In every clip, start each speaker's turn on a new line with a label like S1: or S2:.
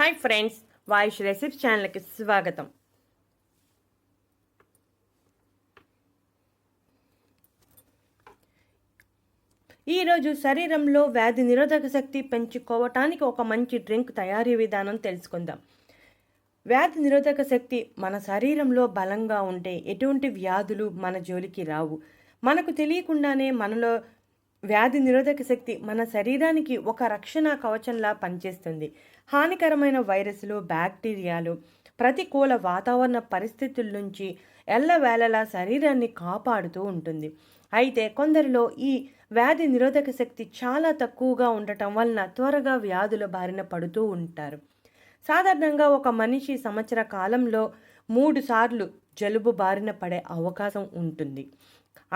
S1: Hi friends, వాయిష్ recipe ఛానల్కి స్వాగతం. ఈరోజు శరీరంలో వ్యాధి నిరోధక శక్తి పెంచుకోవటానికి ఒక మంచి డ్రింక్ తయారీ విధానం తెలుసుకుందాం. వ్యాధి నిరోధక శక్తి మన శరీరంలో బలంగా ఉంటే ఎటువంటి వ్యాధులు మన జోలికి రావు. మనకు తెలియకుండానే మనలో వ్యాధి నిరోధక శక్తి మన శరీరానికి ఒక రక్షణ కవచంలా పనిచేస్తుంది. హానికరమైన వైరస్లు, బ్యాక్టీరియాలు, ప్రతికూల వాతావరణ పరిస్థితుల నుంచి ఎల్లవేళలా శరీరాన్ని కాపాడుతూ ఉంటుంది. అయితే కొందరిలో ఈ వ్యాధి నిరోధక శక్తి చాలా తక్కువగా ఉండటం వలన త్వరగా వ్యాధుల బారిన పడుతూ ఉంటారు. సాధారణంగా ఒక మనిషి సంవత్సర కాలంలో 3 సార్లు జలుబు బారిన పడే అవకాశం ఉంటుంది.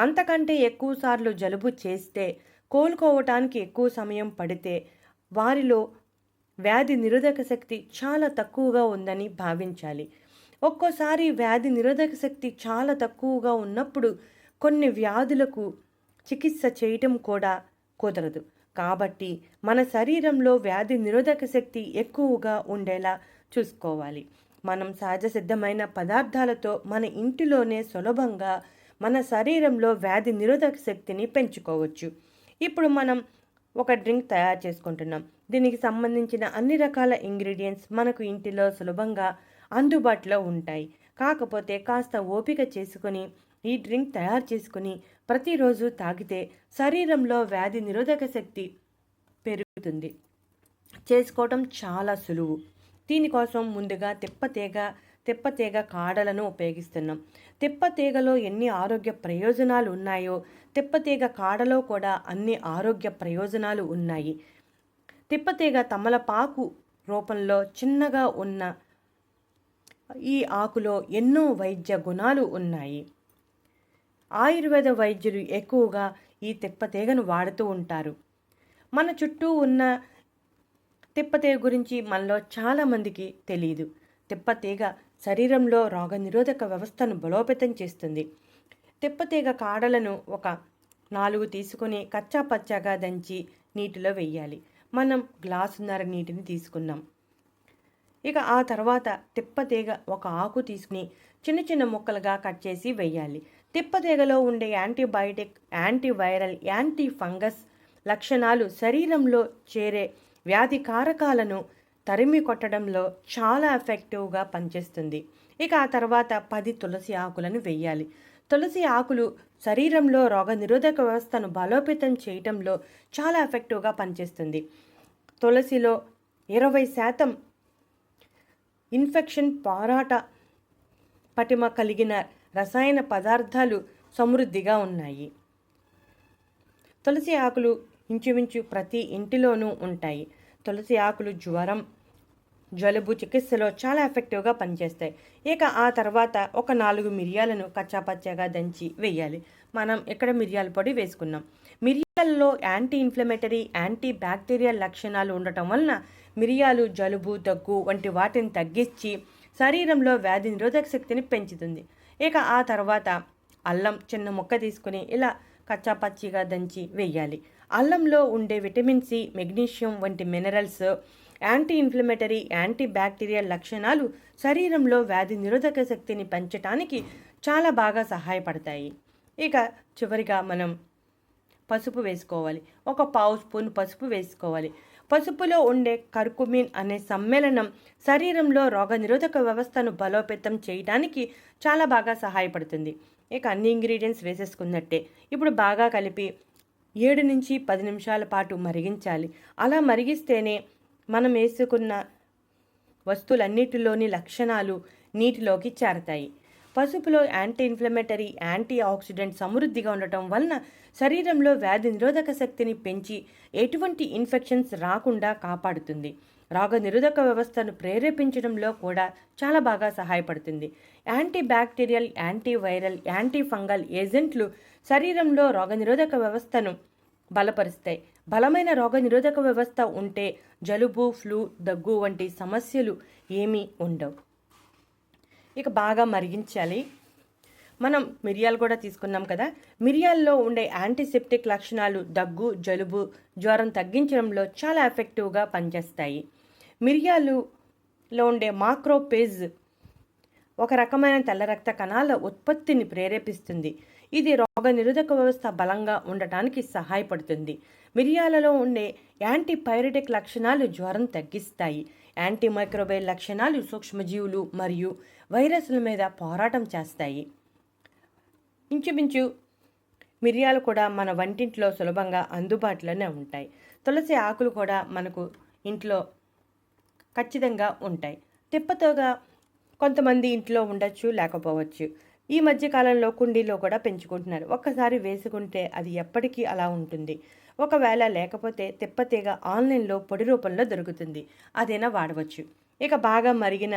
S1: అంతకంటే ఎక్కువ సార్లు జలుబు చేస్తే, కోలుకోవటానికి ఎక్కువ సమయం పడితే వారిలో వ్యాధి నిరోధక శక్తి చాలా తక్కువగా ఉందని భావించాలి. ఒక్కోసారి వ్యాధి నిరోధక శక్తి చాలా తక్కువగా ఉన్నప్పుడు కొన్ని వ్యాధులకు చికిత్స చేయటం కూడా కుదరదు. కాబట్టి మన శరీరంలో వ్యాధి నిరోధక శక్తి ఎక్కువగా ఉండేలా చూసుకోవాలి. మనం సహజ సిద్ధమైన పదార్థాలతో మన ఇంటిలోనే సులభంగా మన శరీరంలో వ్యాధి నిరోధక శక్తిని పెంచుకోవచ్చు. ఇప్పుడు మనం ఒక డ్రింక్ తయారు చేసుకుంటున్నాం. దీనికి సంబంధించిన అన్ని రకాల ఇంగ్రీడియంట్స్ మనకు ఇంటిలో సులభంగా అందుబాటులో ఉంటాయి. కాకపోతే కాస్త ఓపిక చేసుకొని ఈ డ్రింక్ తయారు చేసుకుని ప్రతిరోజు తాగితే శరీరంలో వ్యాధి నిరోధక శక్తి పెరుగుతుంది. చేసుకోవటం చాలా సులువు. దీనికోసం ముందుగా తిప్పతీగ కాడలను ఉపయోగిస్తున్నాం. తిప్పతీగలో ఎన్ని ఆరోగ్య ప్రయోజనాలు ఉన్నాయో తిప్పతీగ కాడలో కూడా అన్ని ఆరోగ్య ప్రయోజనాలు ఉన్నాయి. తిప్పతీగ తమలపాకు రూపంలో చిన్నగా ఉన్న ఈ ఆకులో ఎన్నో వైద్య గుణాలు ఉన్నాయి. ఆయుర్వేద వైద్యులు ఎక్కువగా ఈ తిప్పతీగను వాడుతూ ఉంటారు. మన చుట్టూ ఉన్న తిప్పతీగ గురించి మనలో చాలామందికి తెలియదు. తిప్పతీగ శరీరంలో రోగనిరోధక వ్యవస్థను బలోపేతం చేస్తుంది. తిప్పతీగ కాడలను ఒక 4 తీసుకుని కచ్చా పచ్చాగా దంచి నీటిలో వేయాలి. మనం గ్లాసున్నర నీటిని తీసుకున్నాం. ఇక ఆ తర్వాత తిప్పతీగ ఒక ఆకు తీసుకుని చిన్న చిన్న ముక్కలుగా కట్ చేసి వేయాలి. తిప్పతీగలో ఉండే యాంటీబయాటిక్, యాంటీవైరల్, యాంటీ ఫంగస్ లక్షణాలు శరీరంలో చేరే వ్యాధి కారకాలను తరిమి కొట్టడంలో చాలా ఎఫెక్టివ్గా పనిచేస్తుంది. ఇక ఆ తర్వాత 10 తులసి ఆకులను వేయాలి. తులసి ఆకులు శరీరంలో రోగనిరోధక వ్యవస్థను బలోపేతం చేయటంలో చాలా ఎఫెక్టివ్గా పనిచేస్తుంది. తులసిలో 20% ఇన్ఫెక్షన్ పోరాట పటిమ కలిగిన రసాయన పదార్థాలు సమృద్ధిగా ఉన్నాయి. తులసి ఆకులు ఇంచుమించు ప్రతి ఇంటిలోనూ ఉంటాయి. తులసి ఆకులు జ్వరం, జలుబు చికిత్సలో చాలా ఎఫెక్టివ్గా పనిచేస్తాయి. ఇక ఆ తర్వాత ఒక 4 మిరియాలను కచ్చాపచ్చాగా దంచి వేయాలి. మనం ఇక్కడ మిరియాల పొడి వేసుకున్నాం. మిరియాలలో యాంటీ ఇన్ఫ్లమేటరీ, యాంటీ బ్యాక్టీరియల్ లక్షణాలు ఉండటం వలన మిరియాలు జలుబు, దగ్గు వంటి వాటిని తగ్గించి శరీరంలో వ్యాధి నిరోధక శక్తిని పెంచుతుంది. ఇక ఆ తర్వాత అల్లం చిన్న ముక్క తీసుకుని ఇలా కచ్చాపచ్చిగా దంచి వేయాలి. అల్లంలో ఉండే విటమిన్ సి, మెగ్నీషియం వంటి minerals, anti inflammatory, anti bacterial లక్షణాలు శరీరంలో వ్యాధి నిరోధక శక్తిని పెంచడానికి చాలా బాగా సహాయపడతాయి. ఇక చివరిగా మనం పసుపు వేసుకోవాలి. ఒక 1/2 స్పూన్ పసుపు వేసుకోవాలి. పసుపులో ఉండే కర్కుమిన్ అనే సమ్మేళనం శరీరంలో రోగనిరోధక వ్యవస్థను బలోపేతం చేయడానికి చాలా బాగా సహాయపడుతుంది. ఇక అన్ని ఇంగ్రీడియంట్స్ వేసేసుకున్నట్టే. ఇప్పుడు బాగా కలిపి 7 నుంచి 10 నిమిషాల పాటు మరిగించాలి. అలా మరిగిస్తేనే మనం వేసుకున్న వస్తువులన్నిటిలోని లక్షణాలు నీటిలోకి చేరతాయి. పసుపులో యాంటీ ఇన్ఫ్లమేటరీ, యాంటీ ఆక్సిడెంట్ సమృద్ధిగా ఉండటం వలన శరీరంలో వ్యాధి నిరోధక శక్తిని పెంచి ఎటువంటి ఇన్ఫెక్షన్స్ రాకుండా కాపాడుతుంది. రోగనిరోధక వ్యవస్థను ప్రేరేపించడంలో కూడా చాలా బాగా సహాయపడుతుంది. Anti bacterial, anti viral, anti fungal ఏజెంట్లు శరీరంలో రోగనిరోధక వ్యవస్థను బలపరుస్తాయి. బలమైన రోగనిరోధక వ్యవస్థ ఉంటే జలుబు, ఫ్లూ, దగ్గు వంటి సమస్యలు ఏమీ ఉండవు. ఇక బాగా మరిగించాలి. మనం మిరియాలు కూడా తీసుకున్నాం కదా. మిరియాల్లో ఉండే యాంటీసెప్టిక్ లక్షణాలు దగ్గు, జలుబు, జ్వరం తగ్గించడంలో చాలా ఎఫెక్టివ్గా పనిచేస్తాయి. మిరియాలు లో ఉండే మాక్రోపేజ్ ఒక రకమైన తెల్ల రక్త కణాల ఉత్పత్తిని ప్రేరేపిస్తుంది. ఇది రోగనిరోధక వ్యవస్థ బలంగా ఉండటానికి సహాయపడుతుంది. మిరియాలలో ఉండే యాంటీపైరెటిక్ లక్షణాలు జ్వరం తగ్గిస్తాయి. యాంటీమైక్రోబైల్ లక్షణాలు సూక్ష్మజీవులు మరియు వైరస్ల మీద పోరాటం చేస్తాయి. ఇంచుమించు మిరియాలు కూడా మన వంటింట్లో సులభంగా అందుబాటులోనే ఉంటాయి. తులసి ఆకులు కూడా మనకు ఇంట్లో ఖచ్చితంగా ఉంటాయి. తిప్పతోగా కొంతమంది ఇంట్లో ఉండొచ్చు, లేకపోవచ్చు. ఈ మధ్య కాలంలో కుండీలో కూడా పెంచుకుంటున్నారు. ఒక్కసారి వేసుకుంటే అది ఎప్పటికీ అలా ఉంటుంది. ఒకవేళ లేకపోతే తిప్పతీగ ఆన్లైన్లో పొడి రూపంలో దొరుకుతుంది, అదైనా వాడవచ్చు. ఇక బాగా మరిగిన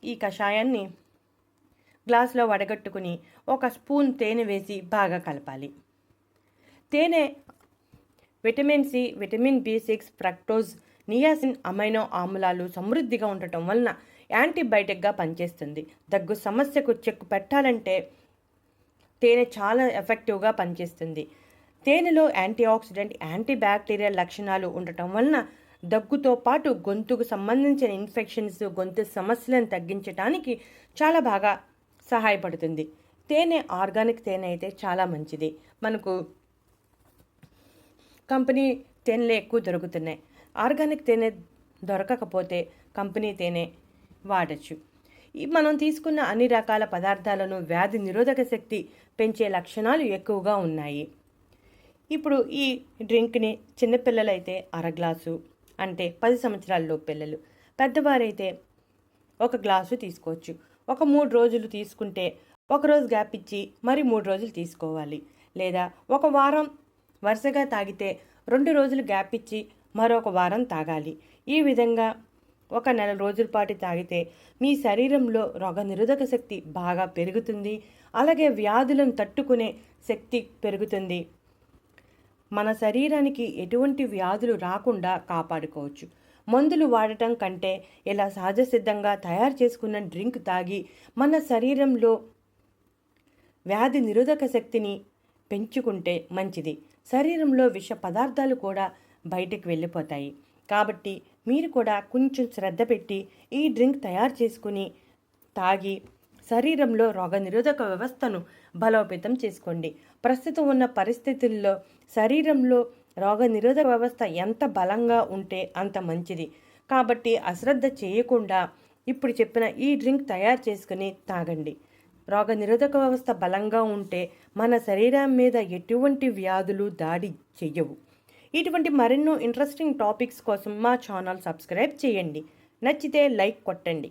S1: ఈ కషాయాన్ని గ్లాసులో వడగట్టుకుని ఒక స్పూన్ తేనె వేసి బాగా కలపాలి. తేనె విటమిన్ సి, విటమిన్ బి6, ఫ్రక్టోజ్, నియాసిన్ అమైనో ఆమ్లాలు సమృద్ధిగా ఉండటం వలన యాంటీబయాటిక్గా పనిచేస్తుంది. దగ్గు సమస్యకు చెక్ పెట్టాలంటే తేనె చాలా ఎఫెక్టివ్గా పనిచేస్తుంది. తేనెలో యాంటీఆక్సిడెంట్, యాంటీబ్యాక్టీరియల్ లక్షణాలు ఉండటం వలన దగ్గుతో పాటు గొంతుకు సంబంధించిన ఇన్ఫెక్షన్స్, గొంతు సమస్యలను తగ్గించడానికి చాలా బాగా సహాయపడుతుంది. తేనె ఆర్గానిక్ తేనె అయితే చాలా మంచిది. మనకు కంపెనీ తేనెలు ఎక్కువ దొరుకుతున్నాయి. ఆర్గానిక్ తేనె దొరకకపోతే కంపెనీ తేనె వాడచ్చు. మనం తీసుకున్న అన్ని రకాల పదార్థాలను వ్యాధి నిరోధక శక్తి పెంచే లక్షణాలు ఎక్కువగా ఉన్నాయి. ఇప్పుడు ఈ డ్రింక్ని చిన్నపిల్లలైతే గ్లాసు, అంటే 10 సంవత్సరాల పిల్లలు, పెద్దవారైతే 1 గ్లాసు తీసుకోవచ్చు. ఒక 3 రోజులు తీసుకుంటే 1 రోజు గ్యాప్ ఇచ్చి మరి 3 రోజులు తీసుకోవాలి. లేదా 1 వారం వరుసగా తాగితే 2 రోజులు గ్యాప్ ఇచ్చి మరొక వారం తాగాలి. ఈ విధంగా 1 నెల రోజుల పాటు తాగితే మీ శరీరంలో రోగనిరోధక శక్తి బాగా పెరుగుతుంది. అలాగే వ్యాధులను తట్టుకునే శక్తి పెరుగుతుంది. మన శరీరానికి ఎటువంటి వ్యాధులు రాకుండా కాపాడుకోవచ్చు. మందులు వాడటం కంటే ఇలా సహజ సిద్ధంగా తయారు చేసుకున్న డ్రింక్ తాగి మన శరీరంలో వ్యాధి నిరోధక శక్తిని పెంచుకుంటే మంచిది. శరీరంలో విష పదార్థాలు కూడా బయటికి వెళ్ళిపోతాయి. కాబట్టి మీరు కూడా కొంచెం శ్రద్ధ పెట్టి ఈ డ్రింక్ తయారు చేసుకుని తాగి శరీరంలో రోగనిరోధక వ్యవస్థను బలోపేతం చేసుకోండి. ప్రస్తుతం ఉన్న పరిస్థితుల్లో శరీరంలో రోగనిరోధక వ్యవస్థ ఎంత బలంగా ఉంటే అంత మంచిది. కాబట్టి అశ్రద్ధ చేయకుండా ఇప్పుడు చెప్పిన ఈ డ్రింక్ తయారు చేసుకుని తాగండి. రోగనిరోధక వ్యవస్థ బలంగా ఉంటే మన శరీరం మీద ఎటువంటి వ్యాధులు దాడి చెయ్యవు. ఇటువంటి మరెన్నో ఇంట్రెస్టింగ్ టాపిక్స్ కోసం మా ఛానల్ సబ్స్క్రైబ్ చేయండి. నచ్చితే లైక్ కొట్టండి.